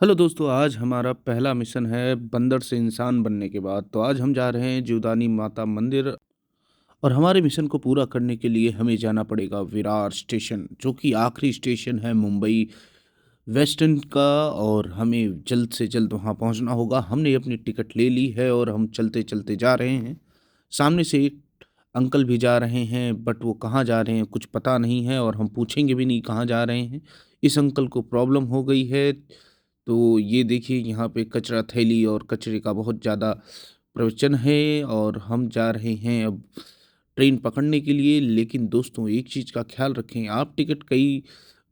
Hello दोस्तों, आज हमारा पहला मिशन है बंदर से इंसान बनने के बाद। तो आज हम जा रहे हैं जीवदानी माता मंदिर और हमारे मिशन को पूरा करने के लिए हमें जाना पड़ेगा विरार स्टेशन, जो कि आखिरी स्टेशन है मुंबई वेस्ट एंड का। और हमें जल्द से जल्द वहां पहुंचना होगा। हमने अपनी टिकट ले ली है और हम चलते चलते जा रहे हैं। सामने से एक अंकल भी जा रहे हैं, बट वो कहाँ जा रहे हैं कुछ पता नहीं है और हम पूछेंगे भी नहीं कहाँ जा रहे हैं। इस अंकल को प्रॉब्लम हो गई है। तो ये देखिए, यहाँ पे कचरा थैली और कचरे का बहुत ज़्यादा प्रवचन है और हम जा रहे हैं अब ट्रेन पकड़ने के लिए। लेकिन दोस्तों, एक चीज़ का ख्याल रखें, आप टिकट कई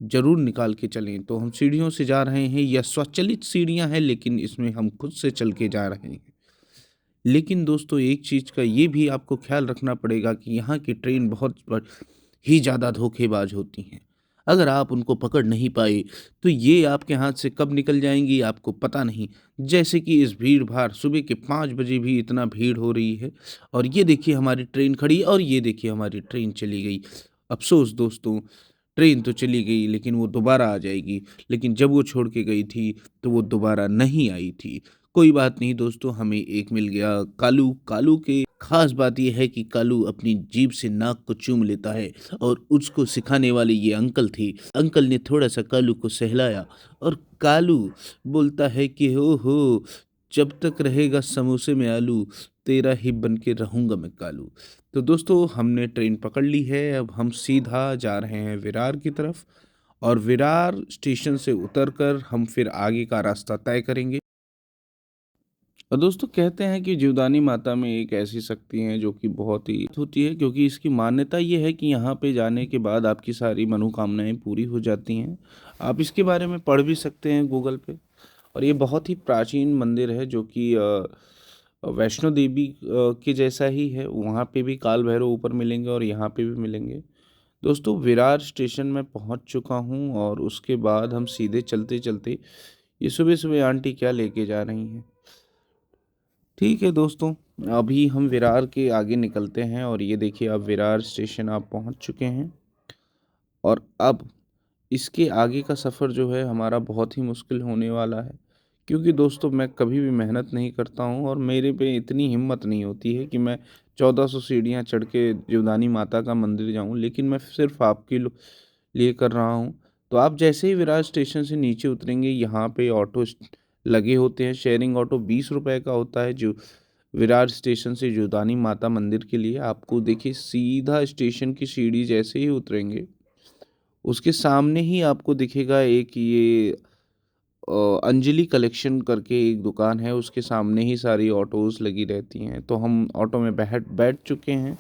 ज़रूर निकाल के चलें। तो हम सीढ़ियों से जा रहे हैं, या स्वचालित सीढ़ियाँ हैं, लेकिन इसमें हम खुद से चल के जा रहे हैं। लेकिन दोस्तों, एक चीज़ का ये भी आपको ख्याल रखना पड़ेगा कि यहाँ की ट्रेन बहुत ही ज़्यादा धोखेबाज होती हैं। अगर आप उनको पकड़ नहीं पाए, तो ये आपके हाथ से कब निकल जाएँगी आपको पता नहीं। जैसे कि इस भीड़-भाड़ सुबह के 5 बजे भी इतना भीड़ हो रही है और ये देखिए हमारी ट्रेन खड़ी और ये देखिए हमारी ट्रेन चली गई। अफ़सोस दोस्तों, ट्रेन तो चली गई लेकिन वो दोबारा आ जाएगी। लेकिन जब वो छोड़ के गई थी, तो वो दोबारा नहीं आई थी। कोई बात नहीं दोस्तों, हमें एक मिल गया कालू। कालू की ख़ास बात ये है कि कालू अपनी जीभ से नाक को चूम लेता है और उसको सिखाने वाले ये अंकल थे। अंकल ने थोड़ा-सा कालू को सहलाया और कालू बोलता है कि हो, जब तक रहेगा समोसे में आलू, तेरा ही बन के रहूँगा मैं कालू। तो दोस्तों, हमने ट्रेन पकड़ ली है। अब हम सीधा जा रहे हैं विरार की तरफ और विरार स्टेशन से उतरकर हम फिर आगे का रास्ता तय करेंगे। और दोस्तों, कहते हैं कि जीवदानी माता में एक ऐसी शक्ति है जो कि बहुत ही होती है, क्योंकि इसकी मान्यता ये है कि यहाँ पे जाने के बाद आपकी सारी मनोकामनाएं पूरी हो जाती हैं। आप इसके बारे में पढ़ भी सकते हैं गूगल पे। और ये बहुत ही प्राचीन मंदिर है, जो कि वैष्णो देवी के जैसा ही है। वहाँ पे भी काल भैरव ऊपर मिलेंगे और यहाँ पे भी मिलेंगे। दोस्तों, विरार स्टेशन में पहुँच चुका हूँ और उसके बाद हम सीधे चलते चलते, ये सुबह सुबह आंटी क्या लेके जा रही हैं। ठीक है दोस्तों, अभी हम विरार के आगे निकलते हैं और ये देखिए, अब विरार स्टेशन आप पहुंच चुके हैं। और अब इसके आगे का सफ़र जो है हमारा बहुत ही मुश्किल होने वाला है, क्योंकि दोस्तों, मैं कभी भी मेहनत नहीं करता हूं और मेरे पे इतनी हिम्मत नहीं होती है कि मैं 1400 सीढ़ियां चढ़ के जीवदानी माता का मंदिर जाऊं। लेकिन मैं सिर्फ आपके लिए कर रहा हूं। तो आप जैसे ही विरार स्टेशन से नीचे उतरेंगे, यहाँ पे ऑटो लगे होते हैं। शेयरिंग ऑटो 20 रुपए का होता है, जो विरार स्टेशन से जीवदानी माता मंदिर के लिए। आपको देखिए, सीधा स्टेशन की सीढ़ी जैसे ही उतरेंगे, उसके सामने ही आपको दिखेगा एक ये अंजलि कलेक्शन करके एक दुकान है। उसके सामने ही सारी ऑटोज़ लगी रहती हैं। तो हम ऑटो में बैठ बैठ चुके हैं।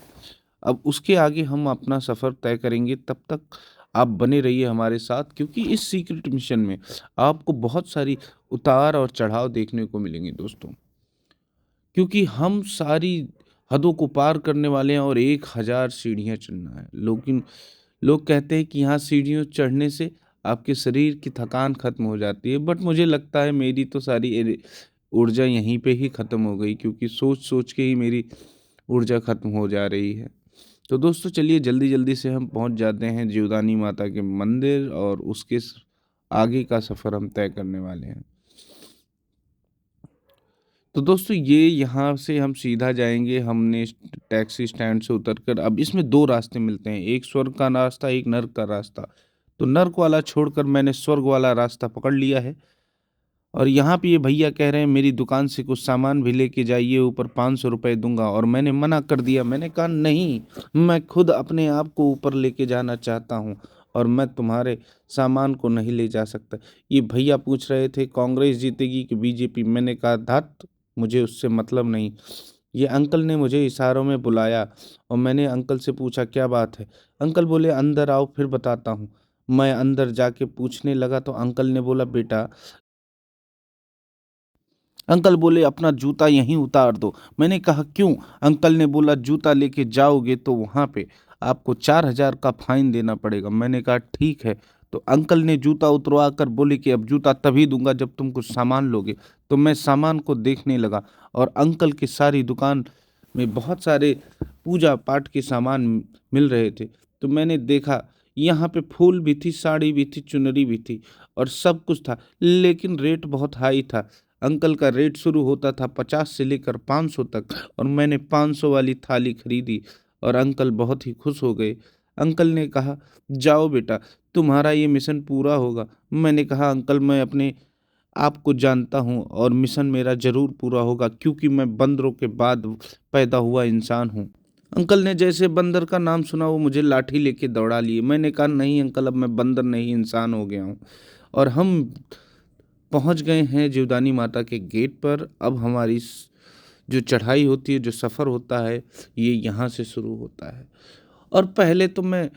अब उसके आगे हम अपना सफ़र तय करेंगे। तब तक आप बने रहिए हमारे साथ, क्योंकि इस सीक्रेट मिशन में आपको बहुत सारी उतार और चढ़ाव देखने को मिलेंगे दोस्तों। क्योंकि हम सारी हदों को पार करने वाले हैं और 1000 सीढ़ियाँ चढ़ना है। लेकिन लोग कहते हैं कि यहाँ सीढ़ियों चढ़ने से आपके शरीर की थकान खत्म हो जाती है, बट मुझे लगता है मेरी तो सारी ऊर्जा यहीं पे ही खत्म हो गई, क्योंकि सोच-सोच के ही मेरी ऊर्जा खत्म हो जा रही है। तो दोस्तों, चलिए जल्दी-जल्दी से हम पहुँच जाते हैं जीवदानी माता के मंदिर और उसके आगे का सफ़र हम तय करने वाले हैं। तो दोस्तों, ये यहाँ से हम सीधा जाएँगे। हमने टैक्सी स्टैंड से उतरकर, अब इसमें 2 रास्ते मिलते हैं, एक स्वर्ग का रास्ता, एक नर्क का रास्ता। तो नर्क वाला छोड़कर मैंने स्वर्ग वाला रास्ता पकड़ लिया है। और यहाँ पे ये भैया कह रहे हैं मेरी दुकान से कुछ सामान भी लेके जाइए, ऊपर 500 रुपए दूँगा। और मैंने मना कर दिया। मैंने कहा नहीं, मैं खुद अपने आप को ऊपर लेके जाना चाहता हूँ और मैं तुम्हारे सामान को नहीं ले जा सकता। ये भैया पूछ रहे थे कांग्रेस जीतेगी कि बीजेपी। मैंने कहा धत, मुझे उससे मतलब नहीं। ये अंकल ने मुझे इशारों में बुलाया और मैंने अंकल से पूछा क्या बात है। अंकल बोले अंदर आओ फिर बताता हूँ। मैं अंदर जाके पूछने लगा तो अंकल ने बोला बेटा, अंकल बोले अपना जूता यहीं उतार दो। मैंने कहा क्यों? अंकल ने बोला जूता लेके जाओगे तो वहाँ पे आपको 4000 का फाइन देना पड़ेगा। मैंने कहा ठीक है। तो अंकल ने जूता उतरवा कर बोले कि अब जूता तभी दूंगा जब तुम कुछ सामान लोगे। तो मैं सामान को देखने लगा और अंकल की सारी दुकान में बहुत सारे पूजा पाठ के सामान मिल रहे थे। तो मैंने देखा यहाँ पे फूल भी थी, साड़ी भी थी, चुनरी भी थी और सब कुछ था, लेकिन रेट बहुत हाई था। अंकल का रेट शुरू होता था 50 से लेकर 500 तक, और मैंने 500 वाली थाली खरीदी और अंकल बहुत ही खुश हो गए। अंकल ने कहा, जाओ बेटा, तुम्हारा ये मिशन पूरा होगा। मैंने कहा, अंकल मैं अपने आपको जानता हूँ और मिशन मेरा ज़रूर पूरा होगा, क्योंकि मैं बंदरों के बाद पैदा हुआ इंसान हूँ। अंकल ने जैसे बंदर का नाम सुना वो मुझे लाठी लेके दौड़ा लिए। मैंने कहा, नहीं अंकल, अब मैं बंदर नहीं इंसान हो गया हूँ। और हम पहुँच गए हैं जीवदानी माता के गेट पर। अब हमारी जो चढ़ाई होती है, जो सफ़र होता है, ये यहाँ से शुरू होता है। और पहले तो मैं,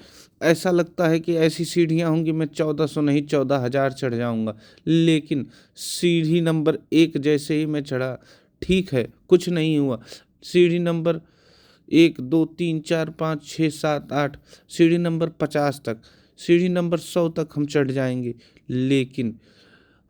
ऐसा लगता है कि ऐसी सीढ़ियाँ होंगी मैं 1400 नहीं 14,000 चढ़ जाऊंगा। लेकिन सीढ़ी नंबर 1 जैसे ही मैं चढ़ा, ठीक है कुछ नहीं हुआ। सीढ़ी नंबर 1 2 3 4 5 6 7 8, सीढ़ी नंबर 50 तक, सीढ़ी नंबर 100 तक हम चढ़ जाएंगे। लेकिन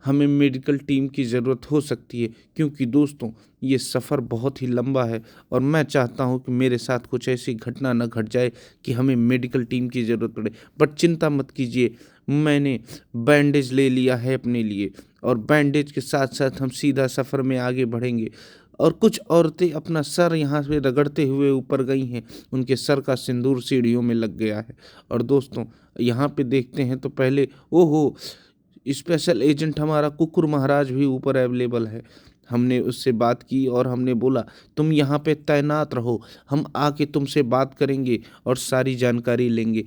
हमें मेडिकल टीम की ज़रूरत हो सकती है, क्योंकि दोस्तों ये सफ़र बहुत ही लंबा है और मैं चाहता हूँ कि मेरे साथ कुछ ऐसी घटना न घट जाए कि हमें मेडिकल टीम की ज़रूरत पड़े। बट चिंता मत कीजिए, मैंने बैंडेज ले लिया है अपने लिए, और बैंडेज के साथ साथ हम सीधा सफ़र में आगे बढ़ेंगे। और कुछ औरतें अपना सर यहाँ से रगड़ते हुए ऊपर गई हैं, उनके सर का सिंदूर सीढ़ियों में लग गया है। और दोस्तों यहाँ पे देखते हैं तो पहले, ओहो, स्पेशल एजेंट हमारा कुकुर महाराज भी ऊपर अवेलेबल है। हमने उससे बात की और हमने बोला, तुम यहाँ पे तैनात रहो, हम आके तुमसे बात करेंगे और सारी जानकारी लेंगे।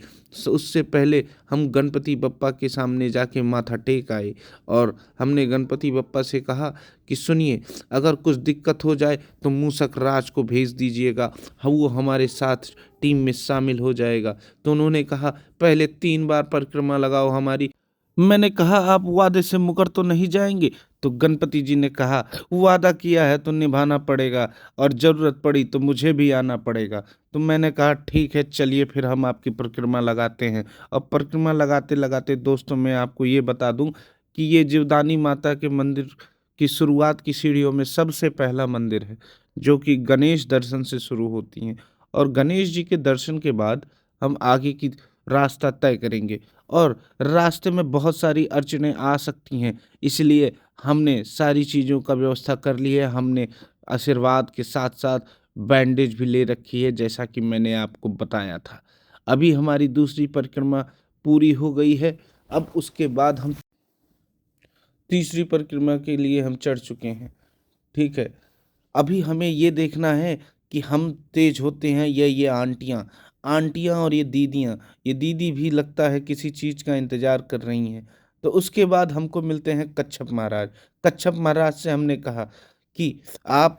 उससे पहले हम गणपति बप्पा के सामने जाके माथा टेक आए और हमने गणपति बप्पा से कहा कि सुनिए, अगर कुछ दिक्कत हो जाए तो मूसक राज को भेज दीजिएगा, वो हमारे साथ टीम में शामिल हो जाएगा। तो उन्होंने कहा, पहले 3 बार परिक्रमा लगाओ हमारी। मैंने कहा, आप वादे से मुकर तो नहीं जाएंगे? तो गणपति जी ने कहा, वादा किया है तो निभाना पड़ेगा, और ज़रूरत पड़ी तो मुझे भी आना पड़ेगा। तो मैंने कहा, ठीक है चलिए फिर हम आपकी परिक्रमा लगाते हैं। और परिक्रमा लगाते लगाते दोस्तों मैं आपको ये बता दूं कि ये जीवदानी माता के मंदिर की शुरुआत की सीढ़ियों में सबसे पहला मंदिर है, जो कि गणेश दर्शन से शुरू होती हैं। और गणेश जी के दर्शन के बाद हम आगे की रास्ता तय करेंगे। और रास्ते में बहुत सारी अड़चनें आ सकती हैं, इसलिए हमने सारी चीज़ों का व्यवस्था कर ली है। हमने आशीर्वाद के साथ साथ बैंडेज भी ले रखी है, जैसा कि मैंने आपको बताया था। अभी हमारी दूसरी परिक्रमा पूरी हो गई है। अब उसके बाद हम तीसरी परिक्रमा के लिए हम चढ़ चुके हैं। ठीक है, अभी हमें ये देखना है कि हम तेज होते हैं या ये आंटियाँ, आंटियाँ और ये दीदी भी लगता है किसी चीज़ का इंतज़ार कर रही हैं। तो उसके बाद हमको मिलते हैं कच्छप महाराज। कच्छप महाराज से हमने कहा कि आप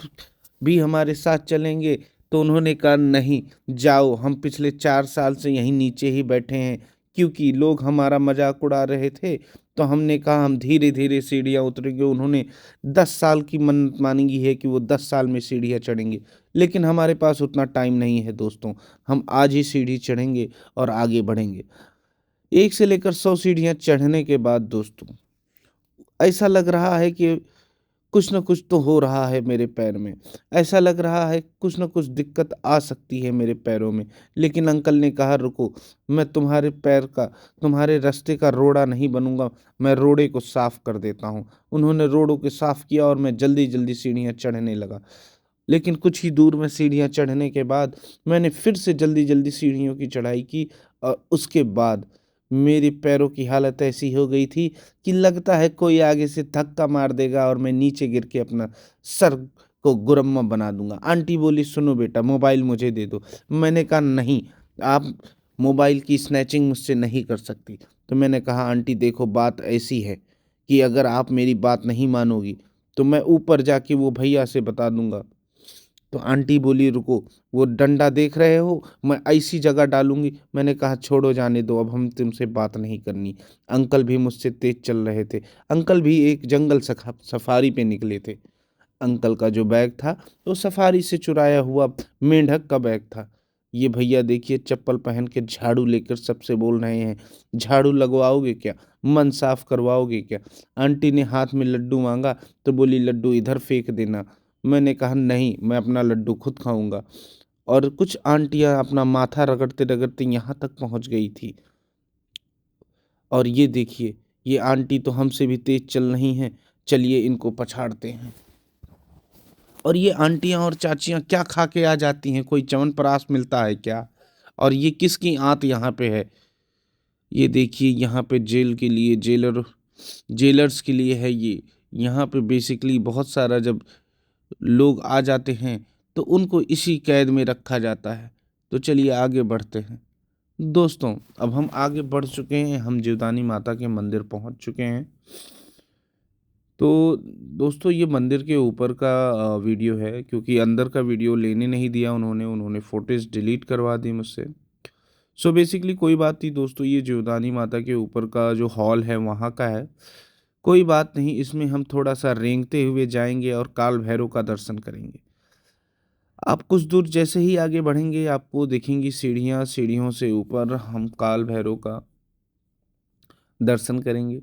भी हमारे साथ चलेंगे? तो उन्होंने कहा, नहीं जाओ, हम पिछले 4 साल से यहीं नीचे ही बैठे हैं, क्योंकि लोग हमारा मजाक उड़ा रहे थे। तो हमने कहा, हम धीरे धीरे सीढ़ियाँ उतरेंगे। उन्होंने 10 साल की मन्नत मांगी है कि वो 10 साल में सीढ़ियाँ चढ़ेंगे, लेकिन हमारे पास उतना टाइम नहीं है दोस्तों। हम आज ही सीढ़ी चढ़ेंगे और आगे बढ़ेंगे। 1 से लेकर 100 सीढ़ियाँ चढ़ने के बाद दोस्तों ऐसा लग रहा है कि कुछ न कुछ तो हो रहा है मेरे पैर में। ऐसा लग रहा है कुछ न कुछ दिक्कत आ सकती है मेरे पैरों में। लेकिन अंकल ने कहा, रुको, मैं तुम्हारे पैर का, तुम्हारे रास्ते का रोड़ा नहीं बनूंगा, मैं रोड़े को साफ कर देता हूँ। उन्होंने रोड़ों को साफ किया और मैं जल्दी जल्दी सीढ़ियाँ चढ़ने लगा। लेकिन कुछ ही दूर में सीढ़ियाँ चढ़ने के बाद मैंने फिर से जल्दी जल्दी सीढ़ियों की चढ़ाई की, और उसके बाद मेरे पैरों की हालत ऐसी हो गई थी कि लगता है कोई आगे से धक्का मार देगा और मैं नीचे गिर के अपना सर को गुरम्मा बना दूंगा। आंटी बोली, सुनो बेटा, मोबाइल मुझे दे दो। मैंने कहा, नहीं, आप मोबाइल की स्नैचिंग मुझसे नहीं कर सकती। तो मैंने कहा, आंटी देखो, बात ऐसी है कि अगर आप मेरी बात नहीं मानोगी तो मैं ऊपर जाके वो भैया से बता दूंगा। तो आंटी बोली, रुको, वो डंडा देख रहे हो, मैं ऐसी जगह डालूंगी। मैंने कहा, छोड़ो, जाने दो, अब हम तुमसे बात नहीं करनी। अंकल भी मुझसे तेज चल रहे थे। अंकल भी एक जंगल सफारी पे निकले थे। अंकल का जो बैग था वो सफारी से चुराया हुआ मेंढक का बैग था। ये भैया देखिए, चप्पल पहन के झाड़ू लेकर सबसे बोल रहे हैं, झाड़ू लगवाओगे क्या, मन साफ करवाओगे क्या? आंटी ने हाथ में लड्डू मांगा तो बोली, लड्डू इधर फेंक देना। मैंने कहा, नहीं, मैं अपना लड्डू खुद खाऊंगा। और कुछ आंटियां अपना माथा रगड़ते रगड़ते यहाँ तक पहुँच गई थी। और ये देखिए, ये आंटी तो हमसे भी तेज चल रही हैं, चलिए इनको पछाड़ते हैं। और ये आंटियां और चाचियां क्या खा के आ जाती हैं, कोई च्यवनप्राश मिलता है क्या? और ये किसकी आंत यहाँ पे है? ये देखिए यहाँ पे जेल के लिए जेलर्स के लिए है ये। यहाँ पे बेसिकली बहुत सारा जब लोग आ जाते हैं तो उनको इसी कैद में रखा जाता है। तो चलिए आगे बढ़ते हैं दोस्तों। अब हम आगे बढ़ चुके हैं, हम जीवदानी माता के मंदिर पहुंच चुके हैं। तो दोस्तों ये मंदिर के ऊपर का वीडियो है, क्योंकि अंदर का वीडियो लेने नहीं दिया उन्होंने फुटेज डिलीट करवा दी मुझसे। सो बेसिकली कोई बात नहीं दोस्तों, ये जीवदानी माता के ऊपर का जो हॉल है वहाँ का है। कोई बात नहीं, इसमें हम थोड़ा सा रेंगते हुए जाएंगे और काल भैरव का दर्शन करेंगे। आप कुछ दूर जैसे ही आगे बढ़ेंगे आपको दिखेंगी सीढ़ियाँ, सीढ़ियों से ऊपर हम काल भैरव का दर्शन करेंगे।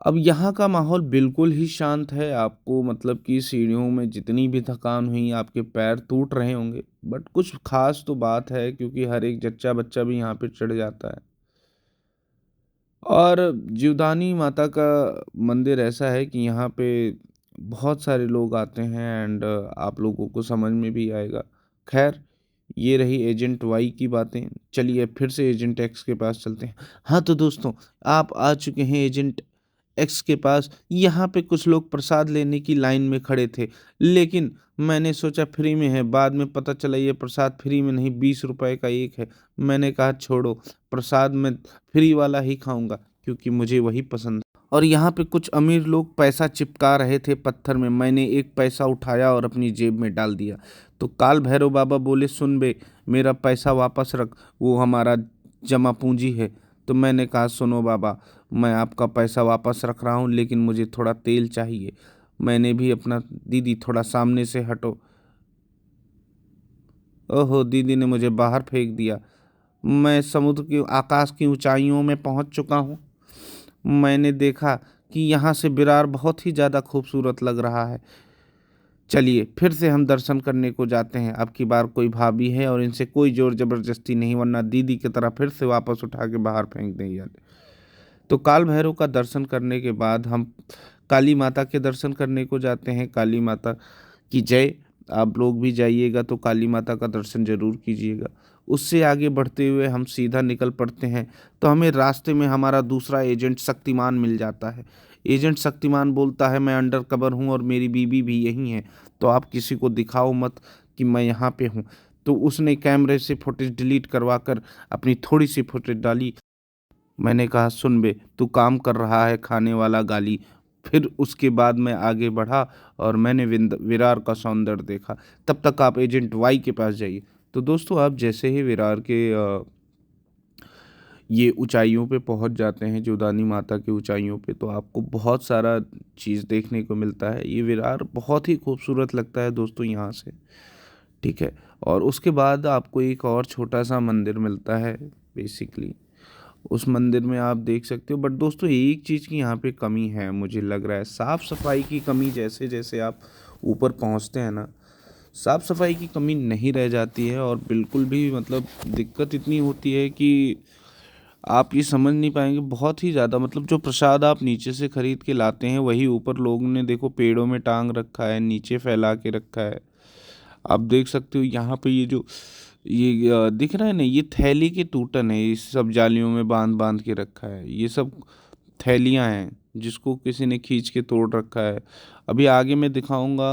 अब यहाँ का माहौल बिल्कुल ही शांत है। आपको मतलब कि सीढ़ियों में जितनी भी थकान हुई, आपके पैर टूट रहे होंगे, बट कुछ खास तो बात है, क्योंकि हर एक जच्चा बच्चा भी यहाँ पे चढ़ जाता है। और जीवदानी माता का मंदिर ऐसा है कि यहाँ पे बहुत सारे लोग आते हैं एंड आप लोगों को समझ में भी आएगा। खैर, ये रही एजेंट वाई की बातें। चलिए फिर से एजेंट एक्स के पास चलते हैं। हाँ तो दोस्तों, आप आ चुके हैं एजेंट एक्स के पास। यहाँ पे कुछ लोग प्रसाद लेने की लाइन में खड़े थे, लेकिन मैंने सोचा फ्री में है, बाद में पता चला ये प्रसाद फ्री में नहीं, 20 रुपए का एक है। मैंने कहा छोड़ो, प्रसाद मैं फ्री वाला ही खाऊंगा, क्योंकि मुझे वही पसंद है। और यहाँ पे कुछ अमीर लोग पैसा चिपका रहे थे पत्थर में। मैंने एक पैसा उठाया और अपनी जेब में डाल दिया। तो काल भैरव बाबा बोले, सुन बे, मेरा पैसा वापस रख, वो हमारा जमा पूंजी है। तो मैंने कहा सुनो बाबा, मैं आपका पैसा वापस रख रहा हूँ, लेकिन मुझे थोड़ा तेल चाहिए। मैंने भी अपना, दीदी थोड़ा सामने से हटो। ओहो, दीदी ने मुझे बाहर फेंक दिया। मैं समुद्र की, आकाश की ऊंचाइयों में पहुंच चुका हूँ। मैंने देखा कि यहाँ से विरार बहुत ही ज़्यादा खूबसूरत लग रहा है। चलिए फिर से हम दर्शन करने को जाते हैं। अब की बार कोई भाभी है और इनसे कोई जोर जबरदस्ती नहीं, वरना दीदी की तरह फिर से वापस उठा के बाहर फेंक देंगे। तो काल भैरव का दर्शन करने के बाद हम काली माता के दर्शन करने को जाते हैं। काली माता की जय। आप लोग भी जाइएगा तो काली माता का दर्शन जरूर कीजिएगा। उससे आगे बढ़ते हुए हम सीधा निकल पड़ते हैं, तो हमें रास्ते में हमारा दूसरा एजेंट शक्तिमान मिल जाता है। एजेंट शक्तिमान बोलता है, मैं अंडर कवर हूँ और मेरी बीबी भी यहीं है, तो आप किसी को दिखाओ मत कि मैं यहाँ पे हूँ। तो उसने कैमरे से फुटेज डिलीट करवा कर अपनी थोड़ी सी फुटेज डाली। मैंने कहा सुन बे, तू काम कर रहा है खाने वाला गाली। फिर उसके बाद मैं आगे बढ़ा और मैंने विरार का सौंदर्य देखा। तब तक आप एजेंट वाई के पास जाइए। तो दोस्तों, आप जैसे ही विरार के ये ऊंचाइयों पे पहुंच जाते हैं, जीवदानी माता की ऊंचाइयों पे, तो आपको बहुत सारा चीज़ देखने को मिलता है। ये विरार बहुत ही खूबसूरत लगता है दोस्तों यहाँ से, ठीक है। और उसके बाद आपको एक और छोटा सा मंदिर मिलता है। बेसिकली उस मंदिर में आप देख सकते हो, बट दोस्तों एक चीज़ की यहाँ पे कमी है, मुझे लग रहा है साफ़ सफाई की कमी। जैसे जैसे आप ऊपर पहुँचते हैं ना, साफ़ सफाई की कमी नहीं रह जाती है, और बिल्कुल भी मतलब दिक्कत इतनी होती है कि आप ये समझ नहीं पाएंगे। बहुत ही ज़्यादा मतलब जो प्रसाद आप नीचे से खरीद के लाते हैं, वही ऊपर लोगों ने देखो पेड़ों में टांग रखा है, नीचे फैला के रखा है। आप देख सकते हो यहाँ पे ये जो ये दिख रहा है ना, ये थैली के टूटन है। इस सब जालियों में बांध बांध के रखा है। ये सब थैलियाँ हैं जिसको किसी ने खींच के तोड़ रखा है। अभी आगे मैं दिखाऊंगा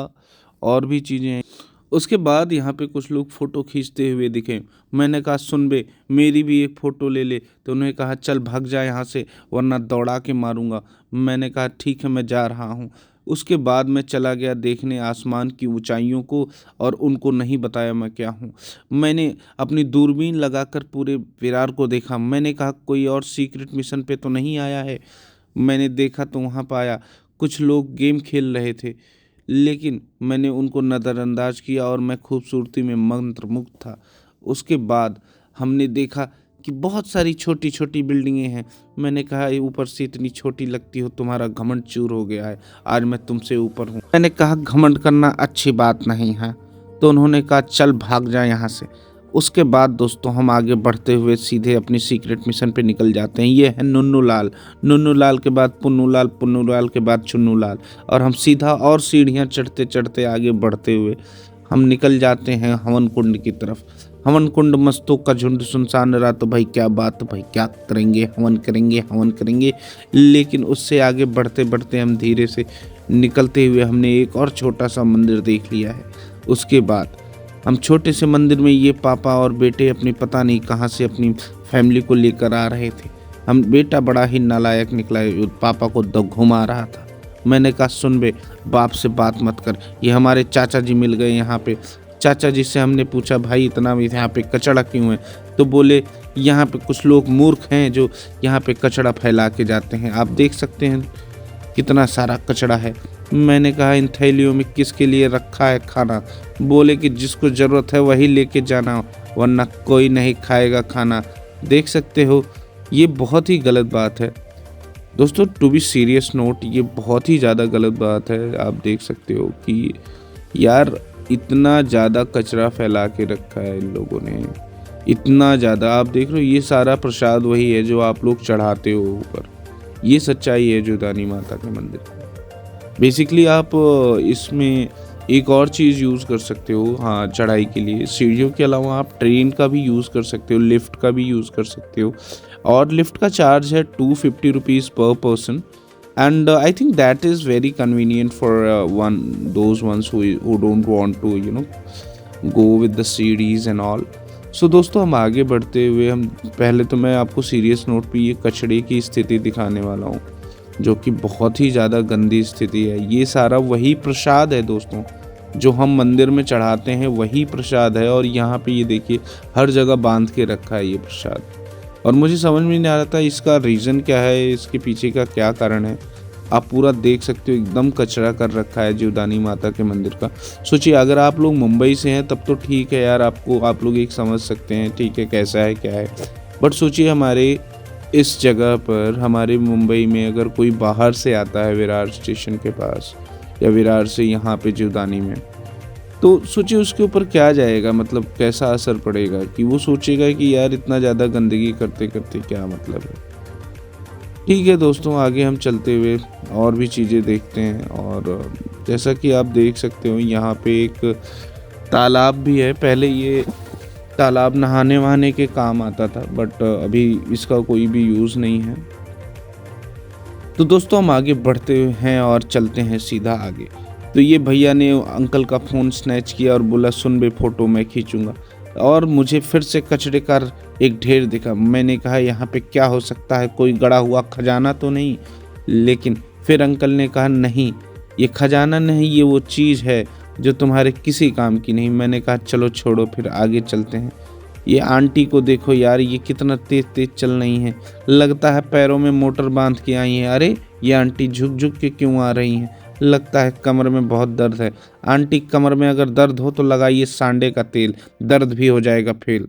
और भी चीज़ें हैं। उसके बाद यहाँ पे कुछ लोग फ़ोटो खींचते हुए दिखे। मैंने कहा सुन बे, मेरी भी एक फ़ोटो ले ले। तो उन्होंने कहा चल भाग जा यहाँ से, वरना दौड़ा के मारूंगा। मैंने कहा ठीक है, मैं जा रहा हूँ। उसके बाद मैं चला गया देखने आसमान की ऊंचाइयों को, और उनको नहीं बताया मैं क्या हूँ। मैंने अपनी दूरबीन लगाकर पूरे विरार को देखा। मैंने कहा कोई और सीक्रेट मिशन पे तो नहीं आया है। मैंने देखा तो वहाँ पाया कुछ लोग गेम खेल रहे थे, लेकिन मैंने उनको नज़रअंदाज किया और मैं खूबसूरती में मंत्रमुग्ध था। उसके बाद हमने देखा कि बहुत सारी छोटी छोटी बिल्डिंगें हैं। मैंने कहा ये ऊपर से इतनी छोटी लगती हो, तुम्हारा घमंड चूर हो गया है, आज मैं तुमसे ऊपर हूँ। मैंने कहा घमंड करना अच्छी बात नहीं है। तो उन्होंने कहा चल भाग जा यहाँ से। उसके बाद दोस्तों हम आगे बढ़ते हुए सीधे अपनी सीक्रेट मिशन पे निकल जाते हैं। ये है नुन्नू लाल, नुन्नू लाल के बाद पुन्नू लाल, पुन्नू लाल के बाद चुन्नू लाल, और हम सीधा और सीढ़ियाँ चढ़ते चढ़ते आगे बढ़ते हुए हम निकल जाते हैं हवन कुंड की तरफ। हवन कुंड मस्तों का झुंड सुनसान रहा तो भाई क्या बात, भाई क्या करेंगे, हवन करेंगे, हवन करेंगे। लेकिन उससे आगे बढ़ते बढ़ते हम धीरे से निकलते हुए हमने एक और छोटा सा मंदिर देख लिया है। उसके बाद हम छोटे से मंदिर में ये पापा और बेटे अपनी पता नहीं कहाँ से अपनी फैमिली को लेकर आ रहे थे। हम बेटा बड़ा ही नालायक निकला, पापा को घुमा रहा था। मैंने कहा सुन बे, बाप से बात मत कर, ये हमारे चाचा जी मिल गए यहाँ पे। चाचा जी से हमने पूछा भाई इतना भी यहाँ पे कचड़ा क्यों है, तो बोले यहाँ पे कुछ लोग मूर्ख हैं जो यहाँ पे कचड़ा फैला के जाते हैं, आप देख सकते हैं कितना सारा कचड़ा है। मैंने कहा इन थैलियों में किसके लिए रखा है खाना, बोले कि जिसको ज़रूरत है वही लेके जाना, वरना कोई नहीं खाएगा खाना। देख सकते हो ये बहुत ही गलत बात है दोस्तों, टू बी सीरियस नोट, ये बहुत ही ज़्यादा गलत बात है। आप देख सकते हो कि यार इतना ज़्यादा कचरा फैला के रखा है इन लोगों ने, इतना ज़्यादा। आप देख रहे हो ये सारा प्रसाद वही है जो आप लोग चढ़ाते हो ऊपर। ये सच्चाई है जुदानी माता के मंदिर की। बेसिकली आप इसमें एक और चीज़ यूज़ कर सकते हो, हाँ चढ़ाई के लिए सीढ़ियों के अलावा आप ट्रेन का भी यूज़ कर सकते हो, लिफ्ट का भी यूज़ कर सकते हो। और लिफ्ट का चार्ज है 250 रुपीज़ पर person, and I think that is very convenient for those ones who don't want to go with the series and all. So दोस्तों हम आगे बढ़ते हुए हम पहले तो मैं आपको सीरियस नोट पे ये कचड़े की स्थिति दिखाने वाला हूँ जो कि बहुत ही ज़्यादा गंदी स्थिति है। ये सारा वही प्रसाद है दोस्तों जो हम मंदिर में चढ़ाते हैं, वही प्रसाद है। और यहाँ पे ये देखिए हर जगह बांध के रखा है ये प्रसाद, और मुझे समझ में नहीं आ रहा था इसका रीज़न क्या है, इसके पीछे का क्या कारण है। आप पूरा देख सकते हो एकदम कचरा कर रखा है जीवदानी माता के मंदिर का। सोचिए अगर आप लोग मुंबई से हैं तब तो ठीक है यार, आप लोग एक समझ सकते हैं ठीक है कैसा है क्या है। बट सोचिए हमारे इस जगह पर, हमारे मुंबई में अगर कोई बाहर से आता है विरार स्टेशन के पास या विरार से यहाँ पे जीवदानी में, तो सोचिए उसके ऊपर क्या जाएगा, मतलब कैसा असर पड़ेगा कि वो सोचेगा कि यार इतना ज़्यादा गंदगी करते करते क्या मतलब है। ठीक है दोस्तों आगे हम चलते हुए और भी चीज़ें देखते हैं। और जैसा कि आप देख सकते हो यहाँ पे एक तालाब भी है। पहले ये तालाब नहाने वहाने के काम आता था, बट अभी इसका कोई भी यूज़ नहीं है। तो दोस्तों हम आगे बढ़ते हैं और चलते हैं सीधा आगे। तो ये भैया ने अंकल का फ़ोन स्नैच किया और बोला सुन बे फोटो मैं खींचूंगा, और मुझे फिर से कचरे का एक ढेर दिखा। मैंने कहा यहाँ पे क्या हो सकता है, कोई गड़ा हुआ खजाना तो नहीं। लेकिन फिर अंकल ने कहा नहीं ये खजाना नहीं, ये वो चीज़ है जो तुम्हारे किसी काम की नहीं। मैंने कहा चलो छोड़ो फिर आगे चलते हैं। ये आंटी को देखो यार, ये कितना तेज तेज चल रही हैं, लगता है पैरों में मोटर बांध के आई हैं। अरे ये आंटी झुक झुक के क्यों आ रही हैं, लगता है कमर में बहुत दर्द है। आंटी कमर में अगर दर्द हो तो लगाइए सांडे का तेल, दर्द भी हो जाएगा फेल।